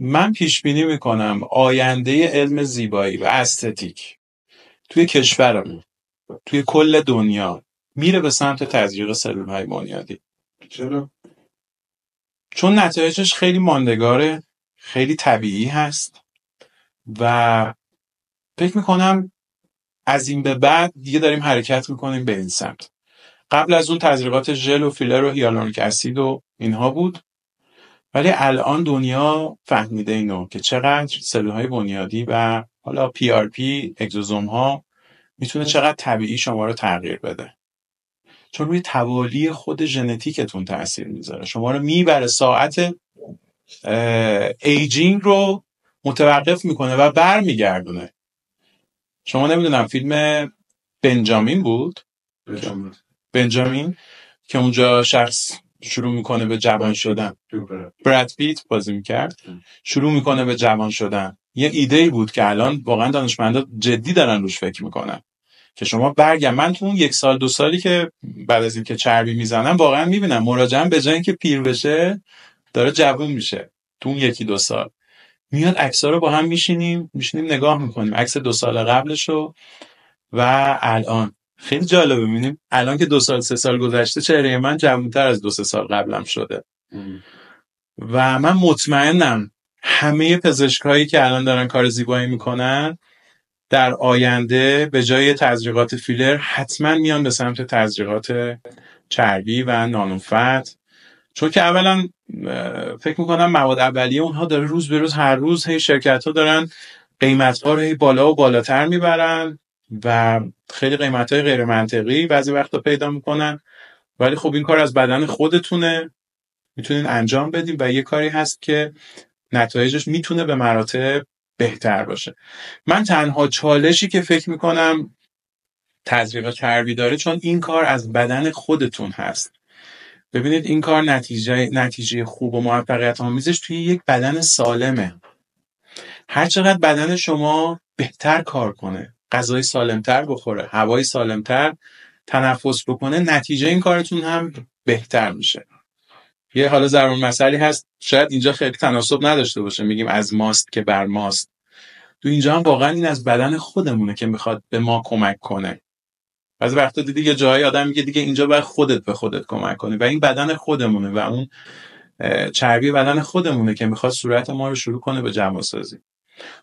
من پیش بینی میکنم آینده علم زیبایی و استتیک توی کشورمون، توی کل دنیا میره به سمت تزریق سلول‌های بنیادی. چرا؟ چون نتایجش خیلی ماندگاره، خیلی طبیعی هست و فکر میکنم از این به بعد دیگه داریم حرکت میکنیم به این سمت. قبل از اون تزریقات ژل و فیلر و هیالورونیک اسید و اینها بود، ولی الان دنیا فهمیده اینو که چقدر سلول‌های بنیادی و حالا PRP اگزوزوم ها میتونه چقدر طبیعی شما رو تغییر بده، چون روی توالی خود ژنتیکتون تاثیر میذاره. شما رو میبره، ساعت ایجینگ رو متوقف میکنه و برمیگردونه. شما نمیدونم فیلم بنجامین بود، بنجامین که اونجا شخص شروع میکنه به جوان شدن، براد پیت بازی میکرد، شروع میکنه به جوان شدن. یه ایده‌ای بود که الان واقعا دانشمندا جدی دارن روش فکر میکنن که شما من تو اون 1 سال 2 سالی که بعد از اینکه چربی میزنم واقعا میبینم مراجعم به جای اینکه پیر بشه داره جوان میشه. تو اون 1-2 سال میاد عکس‌ها رو با هم میشینیم نگاه میکنیم، عکس 2 سال قبلشو و الان. خیلی جالبه ببینیم الان که 2 سال 3 سال گذشته چهره من جوان‌تر از 2-3 سال قبلم شده. و من مطمئنم همه پزشکایی که الان دارن کار زیبایی میکنن در آینده به جای تزریقات فیلر حتما میان به سمت تزریقات چربی و نانوفت، چون که اولا فکر میکنم مواد اولیه اونها داره روز به روز، هر روز هی شرکت ها دارن قیمت ها رو هی بالا و بالاتر میبرن و خیلی قیمت های غیر منطقی بعضی وقتا پیدا میکنن. ولی خب این کار از بدن خودتونه، میتونین انجام بدین و یه کاری هست که نتایجش میتونه به مراتب بهتر باشه. من تنها چالشی که فکر میکنم تزریق چربی داره، چون این کار از بدن خودتون هست. ببینید این کار نتیجه خوب و موفقیت آمیزش توی یک بدن سالمه. هر چقدر بدن شما بهتر کار کنه، غذای سالمتر بخوره، هوای سالمتر تنفس بکنه، نتیجه این کارتون هم بهتر میشه. یه حالا ضرب المثلی هست، شاید اینجا خیلی تناسب نداشته باشه، میگیم از ماست که بر ماست. تو اینجا هم واقعا این از بدن خودمونه که میخواد به ما کمک کنه. بعضی وقتا دیدی یه جایی آدم میگه دیگه اینجا باید خودت به خودت کمک کنی و این بدن خودمونه و اون چربی بدن خودمونه که میخواد صورت ما رو شروع کنه به جوانسازی.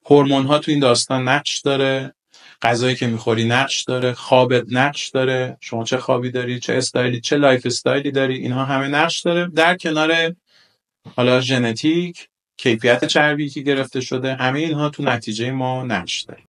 هورمون ها تو این داستان نقش داره، غذایی که میخوری نقش داره، خوابت نقش داره، شما چه خوابی داری، چه استایلی، چه لایف استایلی داری، اینها همه نقش داره، در کنار حالا ژنتیک، کیفیت چربی که گرفته شده، همه اینها تو نتیجه ما نقش داره.